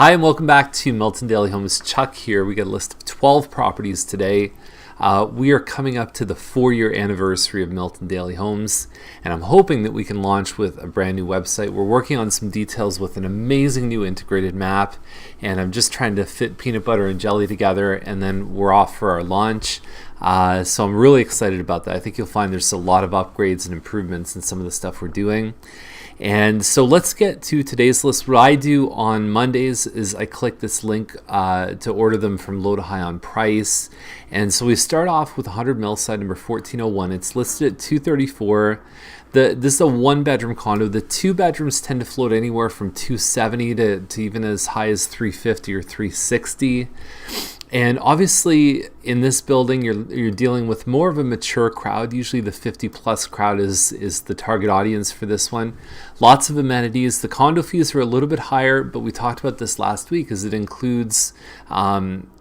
Hi, and welcome back to Milton Daily Homes. Chuck here. We got a list of 12 properties today. We are coming up to the 4-year anniversary of Milton Daily Homes, and I'm hoping that we can launch with a brand new website. We're working on some details with an amazing new integrated map, and I'm just trying to fit peanut butter and jelly together, and then we're off for our launch. So I'm really excited about that. I think you'll find there's a lot of upgrades and improvements in some of the stuff we're doing. And so let's get to today's list. What I do on Mondays is I click this link to order them from low to high on price. And so we start off with 100 Millside, number 1401. It's listed at $234. This is a 1-bedroom condo. The 2 bedrooms tend to float anywhere from $270 to even as high as $350 or $360. And obviously in this building you're dealing with more of a mature crowd. Usually the 50-plus crowd is the target audience for this one. Lots of amenities. The condo fees are a little bit higher, but we talked about this last week as it includes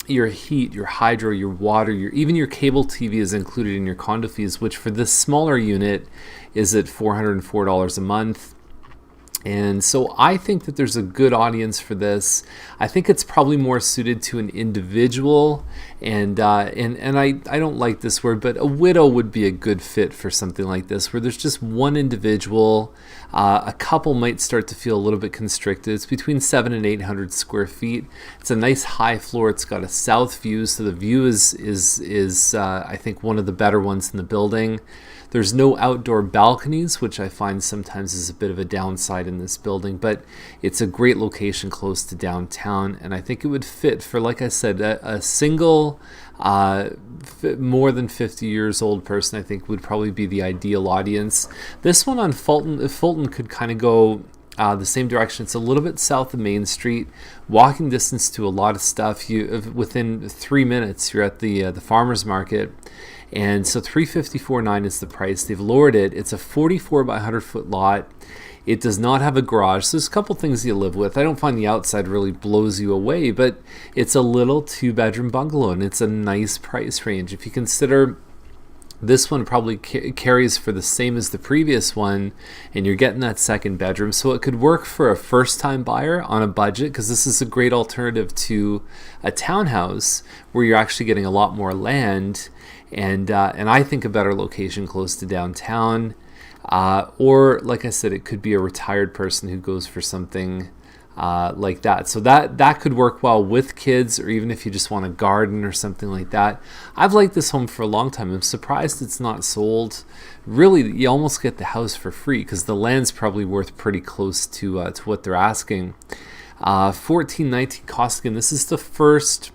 your heat, your hydro, your water, even your cable TV is included in your condo fees, which for this smaller unit is at $404 a month. And so I think that there's a good audience for this. I think it's probably more suited to an individual, and I don't like this word, but a widow would be a good fit for something like this, where there's just one individual. A couple might start to feel a little bit constricted. It's between 700 and 800 square feet. It's a nice high floor. It's got a south view, so the view is I think one of the better ones in the building. There's no outdoor balconies, which I find sometimes is a bit of a downside in this building, but it's a great location close to downtown, and I think it would fit for, like I said, a single, more than 50 years old person. I think would probably be the ideal audience. This one on Fulton could kind of go the same direction. It's a little bit south of Main Street, walking distance to a lot of stuff. Within 3 minutes, you're at the farmers market. And so $354.9 is the price. They've lowered it. It's a 44 by 100 foot lot. It does not have a garage. So there's a couple things you live with. I don't find the outside really blows you away, but it's a little 2-bedroom bungalow, and it's a nice price range. If you consider this one probably carries for the same as the previous one, and you're getting that second bedroom. So it could work for a first-time buyer on a budget, because this is a great alternative to a townhouse where you're actually getting a lot more land, and I think a better location close to downtown. Or, like I said, it could be a retired person who goes for something like that. So that could work well with kids, or even if you just want a garden or something like that. I've liked this home for a long time. I'm surprised it's not sold. Really, you almost get the house for free because the land's probably worth pretty close to what they're asking. $14.19 cost again. This is the first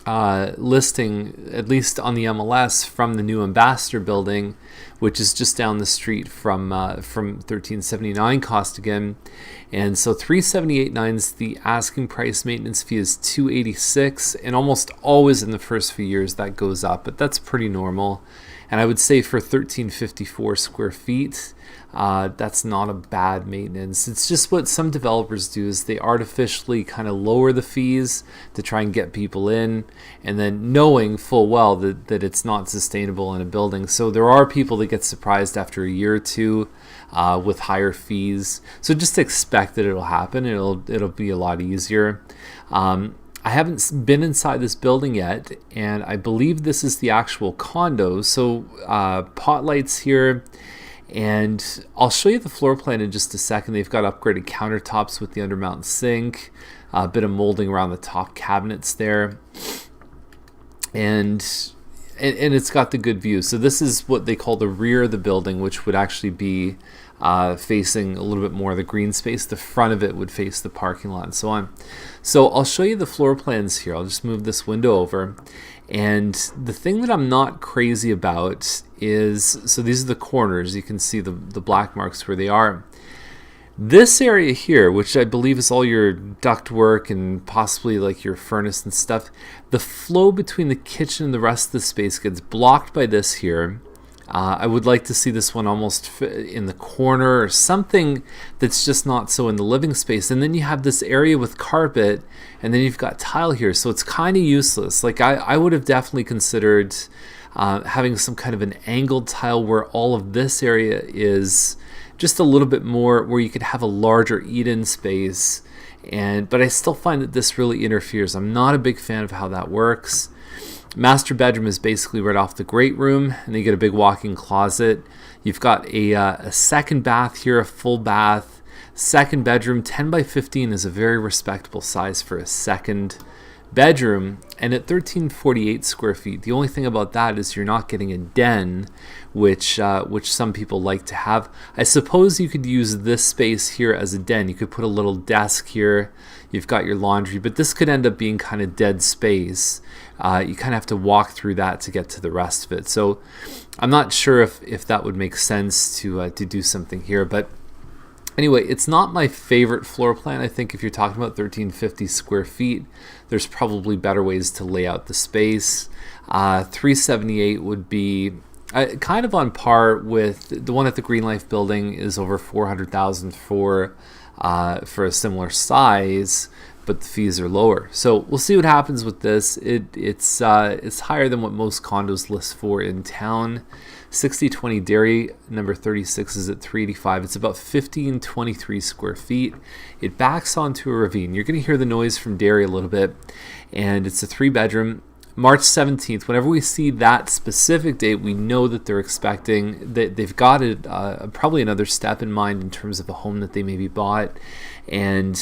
listing, at least on the MLS, from the new Ambassador building, which is just down the street from 1379 Costigan. And so $378.9 is the asking price. Maintenance fee is $286, and almost always in the first few years that goes up, but that's pretty normal. And I would say for 1354 square feet, that's not a bad maintenance. It's just what some developers do is they artificially kind of lower the fees to try and get people in, and then knowing full well that it's not sustainable in a building. So there are people that get surprised after a year or two with higher fees. So just expect that it'll happen. It'll be a lot easier. I haven't been inside this building yet, and I believe this is the actual condo. So pot lights here, and I'll show you the floor plan in just a second. They've got upgraded countertops with the undermount sink, a bit of molding around the top cabinets there, and it's got the good view. So this is what they call the rear of the building, which would actually be facing a little bit more of the green space. The front of it would face the parking lot and so on. So I'll show you the floor plans here. I'll just move this window over. And the thing that I'm not crazy about is, so these are the corners. You can see the black marks where they are. This area here, which I believe is all your ductwork and possibly like your furnace and stuff, the flow between the kitchen and the rest of the space gets blocked by this here. I would like to see this one almost in the corner or something that's just not so in the living space. And then you have this area with carpet, and then you've got tile here. So it's kind of useless. Like I would have definitely considered having some kind of an angled tile where all of this area is just a little bit more, where you could have a larger eat-in space But I still find that this really interferes. I'm not a big fan of how that works. Master bedroom is basically right off the great room, and then you get a big walk-in closet. You've got a second bath here, a full bath. Second bedroom, 10 by 15 is a very respectable size for a second bedroom, and at 1348 square feet, the only thing about that is you're not getting a den, which some people like to have. I suppose you could use this space here as a den. You could put a little desk here. You've got your laundry, but this could end up being kind of dead space. You kind of have to walk through that to get to the rest of it. So I'm not sure if that would make sense to do something here, but anyway, it's not my favorite floor plan. I think if you're talking about 1350 square feet, there's probably better ways to lay out the space. 378 would be kind of on par with the one at the Green Life building is over 400,000 for a similar size, but the fees are lower. So we'll see what happens with this. It's higher than what most condos list for in town. 6020 Dairy, number 36, is at 385. It's about 1523 square feet. It backs onto a ravine. You're going to hear the noise from Dairy a little bit, and it's a 3-bedroom. March 17th, whenever we see that specific date, we know that they're expecting that they've got it, probably another step in mind in terms of a home that they maybe bought. And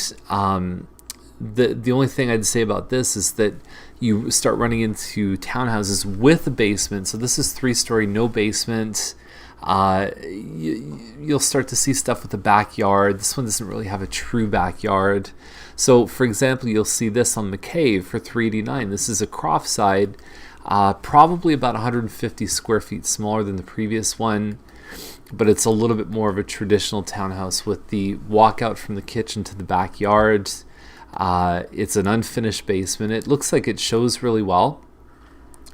the only thing I'd say about this is that you start running into townhouses with a basement. So this is 3-story, no basement. You'll start to see stuff with a backyard. This one doesn't really have a true backyard. So, for example, you'll see this on McCabe for 389. This is a Croft side, probably about 150 square feet smaller than the previous one, but it's a little bit more of a traditional townhouse with the walkout from the kitchen to the backyard. It's an unfinished basement. It looks like it shows really well,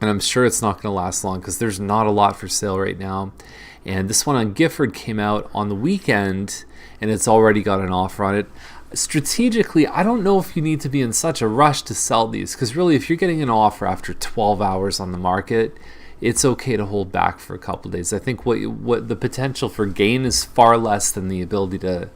and I'm sure it's not going to last long because there's not a lot for sale right now. And this one on Gifford came out on the weekend, and it's already got an offer on it. Strategically, I don't know if you need to be in such a rush to sell these, because really if you're getting an offer after 12 hours on the market, it's okay to hold back for a couple of days. I think what the potential for gain is far less than the ability to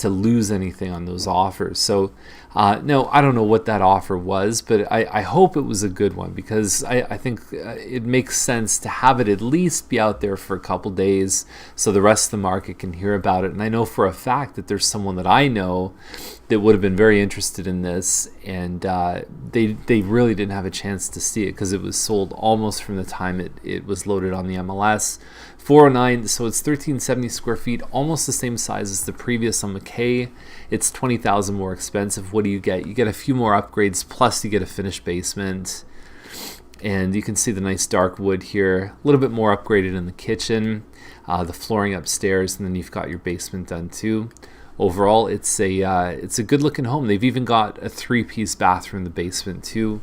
lose anything on those offers. So no, I don't know what that offer was, but I hope it was a good one, because I think it makes sense to have it at least be out there for a couple days so the rest of the market can hear about it. And I know for a fact that there's someone that I know that would have been very interested in this, and they really didn't have a chance to see it because it was sold almost from the time it was loaded on the MLS. 409, so it's 1370 square feet, almost the same size as the previous on McKay. It's 20,000 more expensive. What do you get? You get a few more upgrades, plus you get a finished basement. And you can see the nice dark wood here, a little bit more upgraded in the kitchen, the flooring upstairs, and then you've got your basement done too. Overall, it's a good looking home. They've even got a 3-piece bathroom in the basement too.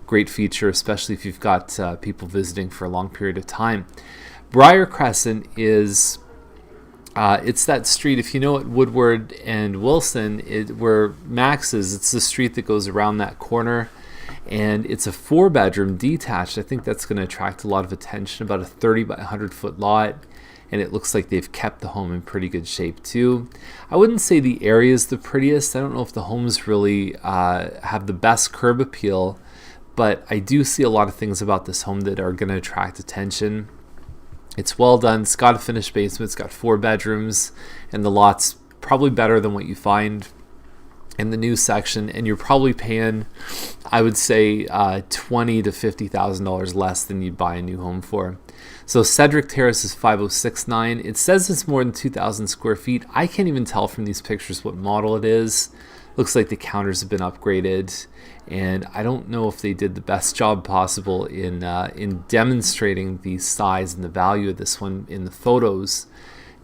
Great feature, especially if you've got people visiting for a long period of time. Briar Crescent is it's that street, if you know it, Woodward and Wilson, where Max is, it's the street that goes around that corner, and it's a 4-bedroom detached. I think that's going to attract a lot of attention, about a 30 by 100 foot lot, and it looks like they've kept the home in pretty good shape too. I wouldn't say the area is the prettiest. I don't know if the homes really have the best curb appeal, but I do see a lot of things about this home that are going to attract attention. It's well done. It's got a finished basement. It's got 4 bedrooms, and the lot's probably better than what you find in the new section. And you're probably paying, I would say, $20,000 to $50,000 less than you'd buy a new home for. So Cedric Terrace is 5069. It says it's more than 2,000 square feet. I can't even tell from these pictures what model it is. Looks like the counters have been upgraded, and I don't know if they did the best job possible in demonstrating the size and the value of this one in the photos.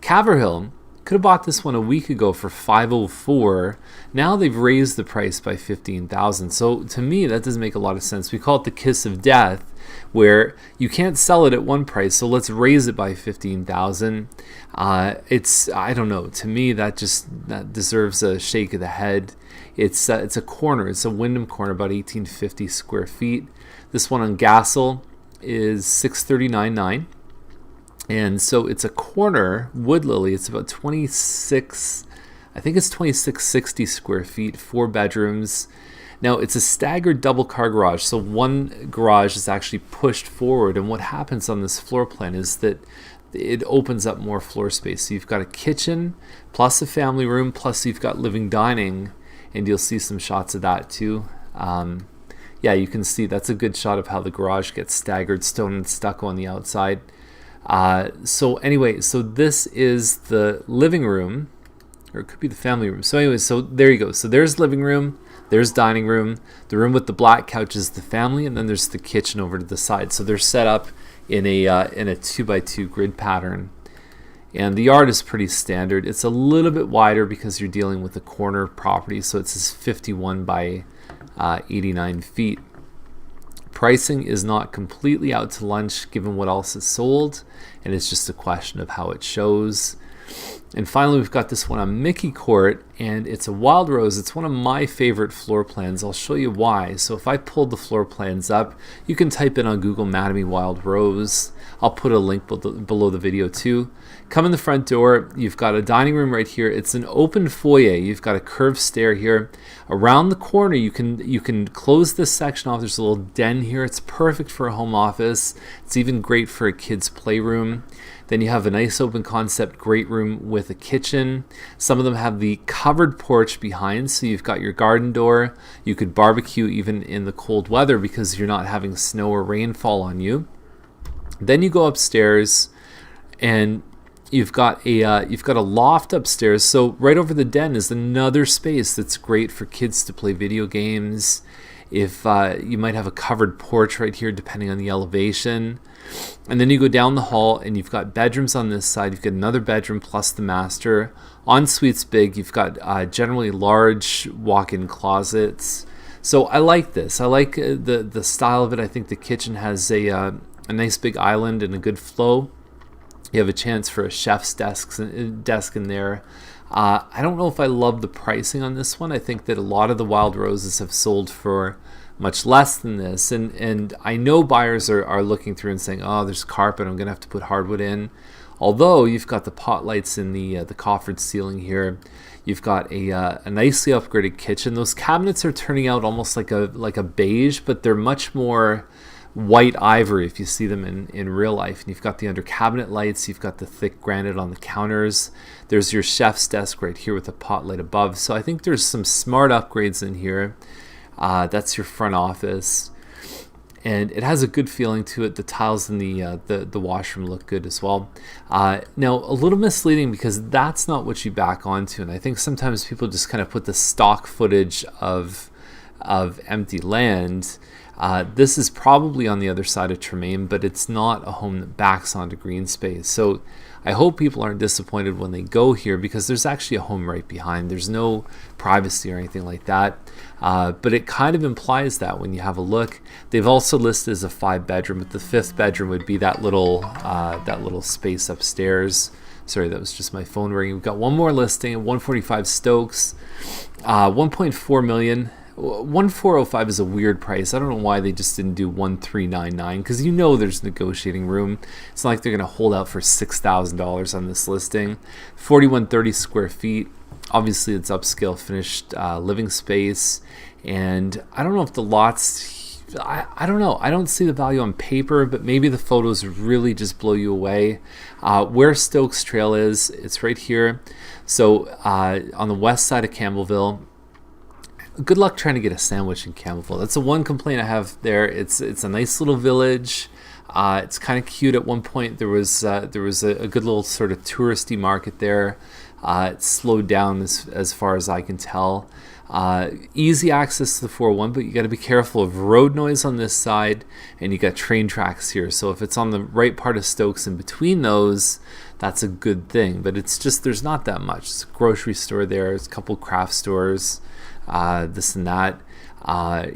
Caverhill could have bought this one a week ago for $504. Now they've raised the price by $15,000. So to me, that doesn't make a lot of sense. We call it the kiss of death, where you can't sell it at one price, so let's raise it by $15,000. I don't know. To me, that deserves a shake of the head. It's a corner. It's a Wyndham corner, about 1,850 square feet. This one on Gassel is 639.9. And so it's a corner, wood lily. It's about 26 I think it's 2660 square feet, 4 bedrooms. Now, it's a staggered double car garage, so one garage is actually pushed forward, and what happens on this floor plan is that it opens up more floor space. So you've got a kitchen, plus a family room, plus you've got living dining, and you'll see some shots of that too. Yeah, you can see that's a good shot of how the garage gets staggered, stone and stucco on the outside. So anyway, so this is the living room, or it could be the family room. So anyway, so there you go. So there's living room, there's dining room, the room with the black couch is the family, and then there's the kitchen over to the side. So they're set up in a 2x2 grid pattern. And the yard is pretty standard. It's a little bit wider because you're dealing with a corner property, so it says 51 by 89 feet. Pricing is not completely out to lunch given what else is sold, and it's just a question of how it shows. And finally, we've got this one on Mickey Court, and it's a wild rose. It's one of my favorite floor plans. I'll show you why. So if I pulled the floor plans up, you can type in on Google Mattamy Wild Rose. I'll put a link below the video too. Come in the front door, you've got a dining room right here. It's an open foyer. You've got a curved stair here. Around the corner, you can close this section off. There's a little den here. It's perfect for a home office. It's even great for a kid's playroom. Then you have a nice open concept great room with a kitchen. Some of them have the covered porch behind, so you've got your garden door. You could barbecue even in the cold weather because you're not having snow or rainfall on you. Then you go upstairs, and you've got a loft upstairs. So right over the den is another space that's great for kids to play video games. If you might have a covered porch right here, depending on the elevation. And then you go down the hall, and you've got bedrooms on this side. You've got another bedroom plus the master. Ensuite's big. You've got generally large walk-in closets. So I like this. I like the style of it. I think the kitchen has a nice big island and a good flow. You have a chance for a chef's desk in there. I don't know if I love the pricing on this one. I think that a lot of the wild roses have sold for much less than this, and I know buyers are looking through and saying, oh, there's carpet, I'm gonna have to put hardwood in. Although you've got the pot lights in the coffered ceiling here. You've got a nicely upgraded kitchen. Those cabinets are turning out almost like a beige, but they're much more white ivory if you see them in real life. And you've got the under cabinet lights, you've got the thick granite on the counters. There's your chef's desk right here with a pot light above. So I think there's some smart upgrades in here. That's your front office, and it has a good feeling to it. The tiles in the washroom look good as well. Now, a little misleading because that's not what you back onto, and I think sometimes people just kind of put the stock footage of empty land. This is probably on the other side of Tremaine, but it's not a home that backs onto green space. So I hope people aren't disappointed when they go here because there's actually a home right behind. There's no privacy or anything like that. But it kind of implies that when you have a look. They've also listed as a 5-bedroom, but the 5th bedroom would be that little space upstairs. Sorry, that was just my phone ringing. We've got one more listing at 145 Stokes, 1.4 million. 1,405 is a weird price. I don't know why they just didn't do 1,399 because you know there's negotiating room. It's not like they're going to hold out for $6,000 on this listing. 4,130 square feet. Obviously, it's upscale finished living space, and I don't know if the lots. I don't know. I don't see the value on paper, but maybe the photos really just blow you away. Where Stokes Trail is, it's right here. So on the west side of Campbellville. Good luck trying to get a sandwich in Campbellville. That's the one complaint I have there. It's a nice little village. It's kind of cute. At one point there was a good little sort of touristy market there. It's slowed down as far as I can tell. Easy access to the 401, but you got to be careful of road noise on this side, and you got train tracks here. So if it's on the right part of Stokes in between those, that's a good thing. But it's just there's not that much. It's a grocery store there. It's a couple craft stores. This and that.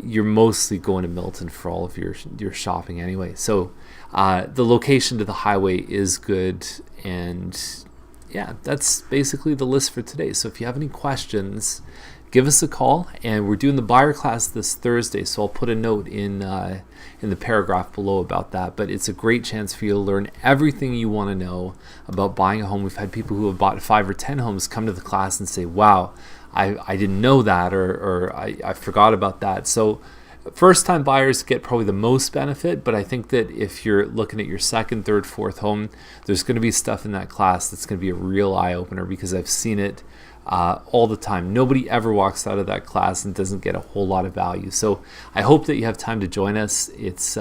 You're mostly going to Milton for all of your shopping anyway. So the location to the highway is good, and yeah, that's basically the list for today. So if you have any questions, give us a call. And we're doing the buyer class this Thursday, so I'll put a note in the paragraph below about that. But it's a great chance for you to learn everything you want to know about buying a home. We've had people who have bought 5 or 10 homes come to the class and say, wow, I didn't know that, or I forgot about that. So first-time buyers get probably the most benefit, but I think that if you're looking at your second, third, fourth home, there's going to be stuff in that class that's going to be a real eye-opener, because I've seen it all the time. Nobody ever walks out of that class and doesn't get a whole lot of value. So I hope that you have time to join us. It's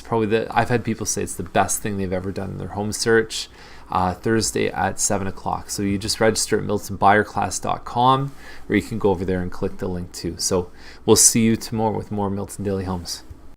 probably I've had people say it's the best thing they've ever done in their home search. Thursday at 7 o'clock. So you just register at miltonbuyerclass.com, or you can go over there and click the link too. So we'll see you tomorrow with more Milton Daily Homes.